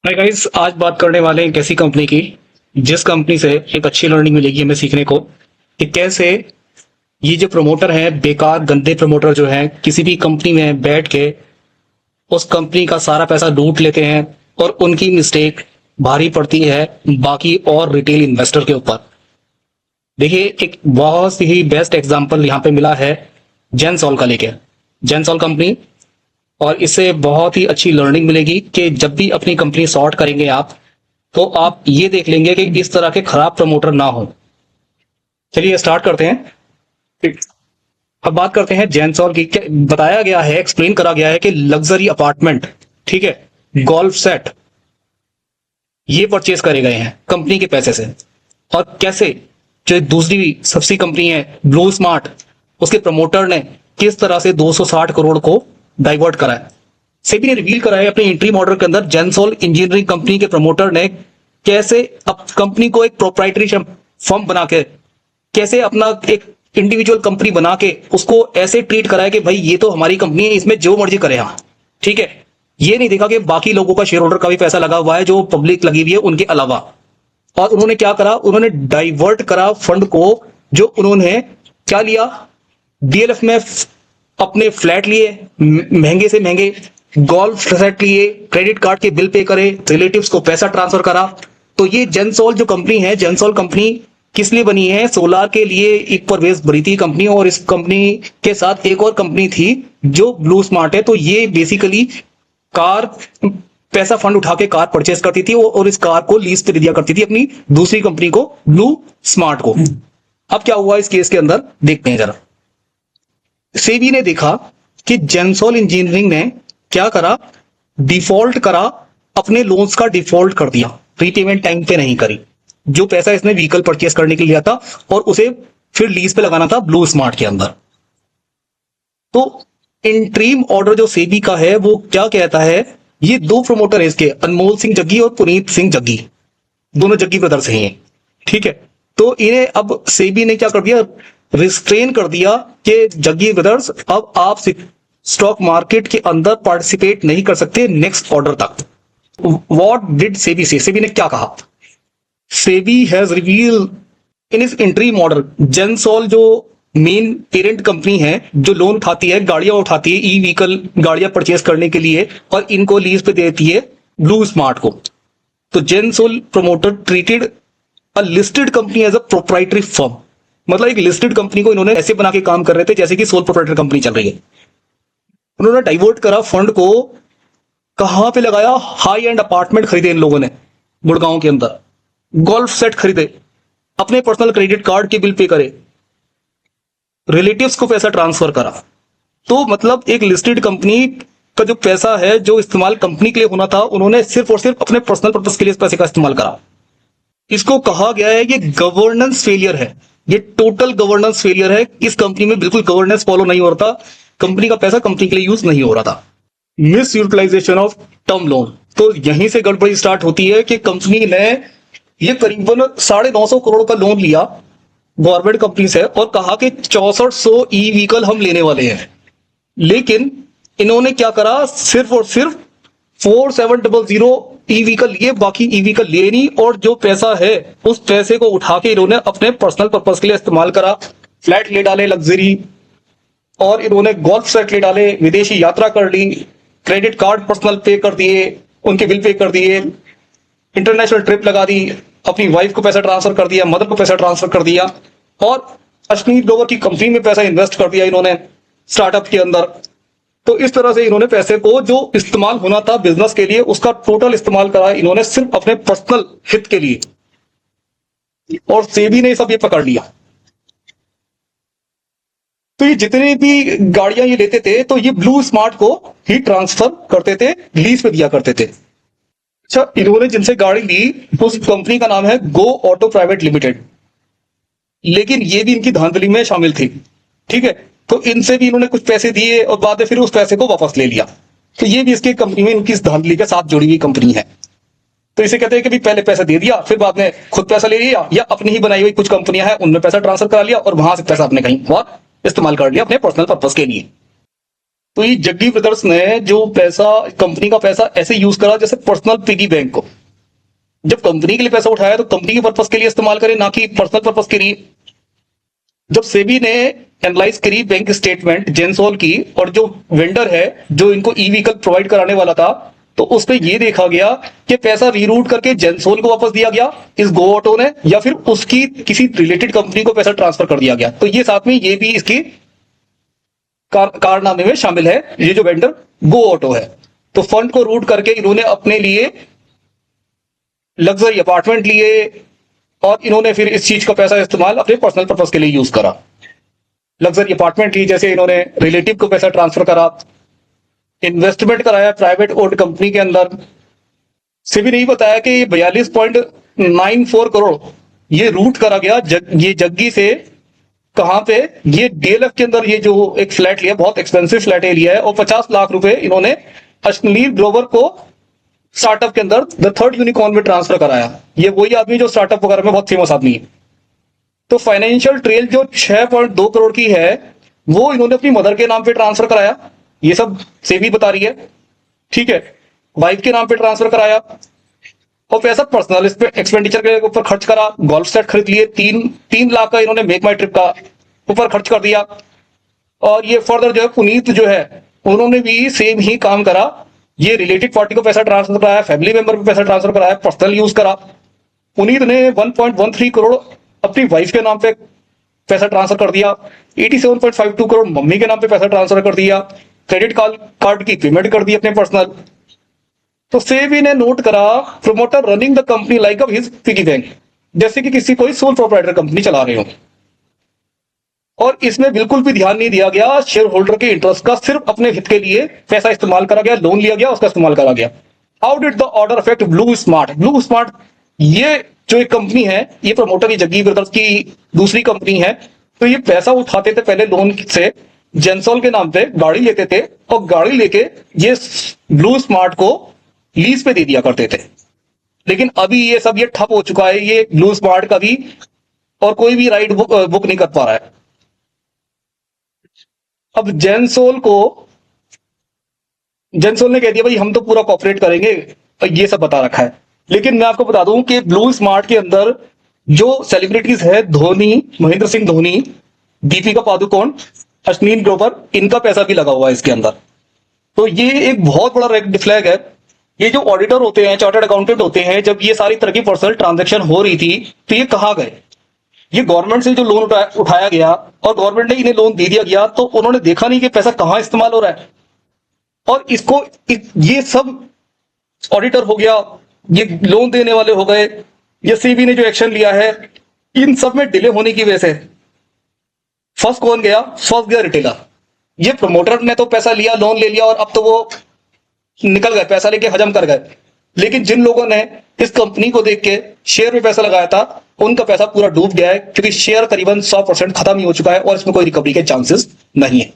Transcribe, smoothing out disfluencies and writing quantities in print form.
Hi guys, आज बात करने वाले हैं एक ऐसी कंपनी की जिस कंपनी से एक अच्छी लर्निंग मिलेगी हमें सीखने को कि कैसे ये जो प्रमोटर हैं, बेकार गंदे प्रमोटर जो हैं, किसी भी कंपनी में बैठ के उस कंपनी का सारा पैसा लूट लेते हैं और उनकी मिस्टेक भारी पड़ती है बाकी और रिटेल इन्वेस्टर के ऊपर। देखिए, एक बहुत ही बेस्ट एग्जांपल यहाँ पे मिला है जेनसॉल का लेके। जेनसॉल कंपनी, और इससे बहुत ही अच्छी लर्निंग मिलेगी कि जब भी अपनी कंपनी सॉर्ट करेंगे आप, तो आप ये देख लेंगे कि इस तरह के खराब प्रमोटर ना हो। चलिए स्टार्ट करते हैं। ठीक। अब बात करते हैं जेनसॉल की। बताया गया है, एक्सप्लेन करा गया है कि लग्जरी अपार्टमेंट, ठीक है, गोल्फ सेट, ये परचेज करे गए हैं कंपनी के पैसे से। और कैसे जो दूसरी सबसी कंपनी है ब्लू स्मार्ट, उसके प्रमोटर ने किस तरह से 260 करोड़ को डाइवर्ट करा है। सेबी ने रिवील करा है अपने इंटरिम ऑर्डर के अंदर, जेनसॉल इंजीनियरिंग कंपनी के प्रमोटर ने कैसे अब कंपनी को एक प्रोप्राइटरी फर्म बना के, कैसे अपना एक इंडिविजुअल कंपनी बना के उसको ऐसे ट्रीट करा है कि भाई ये तो हमारी कंपनी है, इसमें जो मर्जी करे हम, ठीक है। ये नहीं देखा कि बाकी लोगों का शेयर होल्डर का भी पैसा लगा हुआ है, जो पब्लिक लगी हुई है उनके अलावा। और उन्होंने क्या करा, उन्होंने डाइवर्ट करा फंड को। जो उन्होंने क्या लिया, डीएलएफ में अपने फ्लैट लिए, महंगे से महंगे गोल्फ सेट लिए, क्रेडिट कार्ड के बिल पे करे, रिलेटिव्स को पैसा ट्रांसफर करा। तो ये जेनसॉल जो कंपनी है, जेनसॉल कंपनी किस लिए बनी है? सोलार के लिए एक परवेज बनी थी कंपनी, और इस कंपनी के साथ एक और कंपनी थी जो ब्लू स्मार्ट है। तो ये बेसिकली कार पैसा फंड उठा के कार परचेस करती थी और इस कार को लीज पे दे दिया करती थी अपनी दूसरी कंपनी को, ब्लू स्मार्ट को। अब क्या हुआ इस केस के अंदर, देखते हैं जरा। सेबी ने देखा कि जेनसॉल इंजीनियरिंग ने क्या करा, डिफॉल्ट करा, अपने लोन्स का डिफॉल्ट कर दिया, रीपेमेंट टाइम पे नहीं करी। जो पैसा इसने व्हीकल परचेस करने के लिए लिया था और उसे फिर लीज पे लगाना था ब्लू स्मार्ट के अंदर। तो इंटरिम ऑर्डर जो सेबी का है वो क्या कहता है, ये दो प्रमोटर है इसके, अनमोल सिंह जग्गी और पुनीत सिंह जग्गी, दोनों जग्गी ब्रदर्स हैं ये, ठीक है। तो इन्हें अब सेबी ने क्या कर दिया, रिस्ट्रेन कर दिया कि जग्गी ब्रदर्स अब आप स्टॉक मार्केट के अंदर पार्टिसिपेट नहीं कर सकते नेक्स्ट ऑर्डर तक। व्हाट डिड सेबी से, सेबी ने क्या कहा? सेबी हैज रिवील इन इस इंटरिम ऑर्डर, जेनसॉल जो मेन पेरेंट कंपनी है, जो लोन उठाती है, गाड़ियां उठाती है, ई व्हीकल गाड़ियां परचेस करने के लिए, और इनको लीज पे देती है ब्लू स्मार्ट को। तो Gensol promoter treated a listed company as a proprietary firm. मतलब एक लिस्टेड कंपनी को इन्होंने ऐसे बना के काम कर रहे थे जैसे कि सोल प्रोप्राइटर कंपनी चल रही है। उन्होंने डाइवर्ट करा फंड को, कहां पे लगाया, हाई एंड अपार्टमेंट खरीदे इन लोगों ने गुड़गांव के अंदर, गोल्फ सेट खरीदे, अपने पर्सनल क्रेडिट कार्ड के बिल पे करे, रिलेटिव्स को पैसा ट्रांसफर करा। तो मतलब एक लिस्टेड कंपनी का जो पैसा है, जो इस्तेमाल कंपनी के लिए होना था, उन्होंने सिर्फ और सिर्फ अपने पर्सनल पर्पस के लिए इस पैसे का इस्तेमाल करा। इसको कहा गया है ये गवर्नेंस फेलियर है, ये टोटल गवर्नेंस फेलियर है। इस कंपनी में बिल्कुल गवर्नेंस फॉलो नहीं हो रहा था, कंपनी का पैसा कंपनी के लिए यूज नहीं हो रहा था। Misutilization of term loan, तो यहीं से गड़बड़ी स्टार्ट होती है कि कंपनी ने ये करीबन 950 करोड़ का लोन लिया गवर्नमेंट कंपनी से और कहा कि 6400 ई व्हीकल हम लेने वाले हैं। लेकिन इन्होंने क्या करा, सिर्फ और सिर्फ 4700 ई व्हीकल लिए, बाकी ई व्हीकल लिए नहीं। और जो पैसा है उस पैसे को उठा के इन्होंने अपने पर्सनल पर्पस के लिए इस्तेमाल करा, फ्लैट ले डाले लग्जरी, और इन्होंने गोल्फ सेट ले डाले, विदेशी यात्रा कर ली, क्रेडिट कार्ड पर्सनल पे कर दिए, उनके बिल पे कर दिए, इंटरनेशनल ट्रिप लगा दी, अपनी वाइफ को पैसा ट्रांसफर कर दिया, मदर को पैसा ट्रांसफर कर दिया, और अश्विनी ग्लोवर की कंपनी में पैसा इन्वेस्ट कर दिया इन्होंने स्टार्टअप के अंदर। तो इस तरह से इन्होंने पैसे को जो इस्तेमाल होना था बिजनेस के लिए, उसका टोटल इस्तेमाल करा इन्होंने सिर्फ अपने पर्सनल हित के लिए। और सेबी ने सब ये पकड़ लिया। तो ये जितनी भी गाड़ियां ये लेते थे, तो ये ब्लू स्मार्ट को ही ट्रांसफर करते थे, लीज पे दिया करते थे। अच्छा, इन्होंने जिनसे गाड़ी ली उस कंपनी का नाम है गो ऑटो प्राइवेट लिमिटेड, लेकिन ये भी इनकी धांधली में शामिल थी, ठीक है। तो इनसे भी इन्होंने कुछ पैसे दिए और बाद में फिर उस पैसे को वापस ले लिया। तो ये भी इसकी कंपनी में इनकी इस धांधली के साथ जुड़ी हुई कंपनी है। तो इसे कहते हैं कि भी पहले पैसा दे दिया, फिर बाद में खुद पैसा ले लिया, या अपनी ही बनाई हुई कुछ कंपनियां हैं उनमें पैसा ट्रांसफर करा लिया और वहां से पैसा अपने कहीं और इस्तेमाल कर लिया अपने पर्सनल पर्पस के लिए। तो ये जग्गी ब्रदर्स ने जो पैसा, कंपनी का पैसा ऐसे यूज करा जैसे पर्सनल पिगी बैंक को। जब कंपनी के लिए पैसा उठाया तो कंपनी के पर्पस के लिए इस्तेमाल करें, ना कि पर्सनल पर्पस के लिए। जब सेबी ने एनालाइज करी बैंक स्टेटमेंट जेंसोल की, और जो वेंडर है जो इनको ई व्हीकल प्रोवाइड कराने वाला था, तो उस पर यह देखा गया कि पैसा रीरूट करके जेंसोल को वापस दिया गया इस गो ऑटो ने, या फिर उसकी किसी रिलेटेड कंपनी को पैसा ट्रांसफर कर दिया गया। तो ये साथ में ये भी इसकी कारनामे में शामिल है, ये जो वेंडर गो ऑटो है। तो फंड को रूट करके इन्होंने अपने लिए लग्जरी अपार्टमेंट लिए, और इन्होंने फिर इस चीज का पैसा इस्तेमाल अपने पर्सनल पर्पस के लिए यूज करा। लग्जरी अपार्टमेंट ली, जैसे इन्होंने रिलेटिव को पैसा ट्रांसफर करा, इन्वेस्टमेंट कराया प्राइवेट ओन्ड कंपनी के अंदर। सेबी ने बताया कि 42.94 करोड़ ये रूट करा गया ये जग्गी से। कहां पे? ये डीएलएफ के अंदर ये जो एक फ्लैट लिया, बहुत एक्सपेंसिव फ्लैट लिया है, और 50 लाख रुपए इन्होंने अश्नील ग्रोवर को स्टार्टअप के अंदर द थर्ड यूनिकॉर्न में ट्रांसफर कराया। ये वही आदमी जो स्टार्टअप वगैरह में बहुत फेमस आदमी है। तो फाइनेंशियल ट्रेल जो 6.2 करोड़ की है, वो इन्होंने अपनी मदर के नाम पे ट्रांसफर कराया। ये सब सेबी बता रही है, ठीक है। वाइफ के नाम पे ट्रांसफर कराया, और पैसा पर्सनल एक्सपेंडिचर के ऊपर खर्च करा। गोल्फ सेट खरीद लिए, 3 लाख का इन्होंने मेक माई ट्रिप का ऊपर खर्च कर दिया। और ये फर्दर जो है पुनीत जो है, उन्होंने भी सेम ही काम करा। ये रिलेटेड पार्टी को पैसा ट्रांसफर कराया, फैमिली मेंबर को पैसा ट्रांसफर कराया, पर्सनल यूज करा। पुनीत ने 1.13 करोड़ अपनी वाइफ के नाम पे पैसा ट्रांसफर कर दिया, 87.52 करोड़ मम्मी के नाम पे पैसा ट्रांसफर कर दिया, क्रेडिट कार्ड की पेमेंट कर दी अपने पर्सनल। तो सेबी ने नोट करा, promoter running the company like a his piggy bank, जैसे कि किसी कोई सोल प्रोप्राइटर कंपनी चला रहे हो। और इसमें बिल्कुल भी ध्यान नहीं दिया गया शेयर होल्डर के इंटरेस्ट का, सिर्फ अपने हित के लिए पैसा इस्तेमाल करा गया, लोन लिया गया, उसका इस्तेमाल करा गया। How did the order affect blue smart? Blue smart ये जो एक कंपनी है, ये प्रमोटर ये जग्गी ब्रदर्स की दूसरी कंपनी है। तो ये पैसा उठाते थे पहले लोन से, जेंसोल के नाम पे गाड़ी लेते थे, और गाड़ी लेके ये ब्लू स्मार्ट को लीज पे दे दिया करते थे। लेकिन अभी ये सब ये ठप हो चुका है, ये ब्लू स्मार्ट का भी, और कोई भी राइड बुक नहीं कर पा रहा है। अब जेंसोल ने कह दिया भाई हम तो पूरा कॉपरेट करेंगे, ये सब बता रखा है। लेकिन मैं आपको बता दूं कि ब्लू स्मार्ट के अंदर जो सेलिब्रिटीज है, धोनी, महेंद्र सिंह धोनी, दीपिका पादुकोण, अश्नील ग्रोवर, इनका पैसा भी लगा हुआ है इसके अंदर। तो ये एक बहुत बड़ा रेड फ्लैग है। ये जो ऑडिटर होते हैं, चार्टर्ड अकाउंटेंट होते हैं, जब ये सारी तरह की पर्सनल ट्रांजैक्शन हो रही थी, तो ये कहां गए? ये गवर्नमेंट से जो लोन उठाया गया और गवर्नमेंट ने इन्हें लोन दे दिया गया, तो उन्होंने देखा नहीं कि पैसा कहां इस्तेमाल हो रहा है। और इसको ये सब ऑडिटर हो गया, ये लोन देने वाले हो गए, ये सेबी ने जो एक्शन लिया है, इन सब में डिले होने की वजह से फर्स्ट कौन गया? फर्स्ट गया रिटेलर। ये प्रमोटर ने तो पैसा लिया, लोन ले लिया, और अब तो वो निकल गए, पैसा लेके हजम कर गए। लेकिन जिन लोगों ने इस कंपनी को देख के शेयर में पैसा लगाया था, उनका पैसा पूरा डूब गया है, क्योंकि शेयर करीबन 100% खत्म ही हो चुका है, और इसमें कोई रिकवरी के चांसेस नहीं है।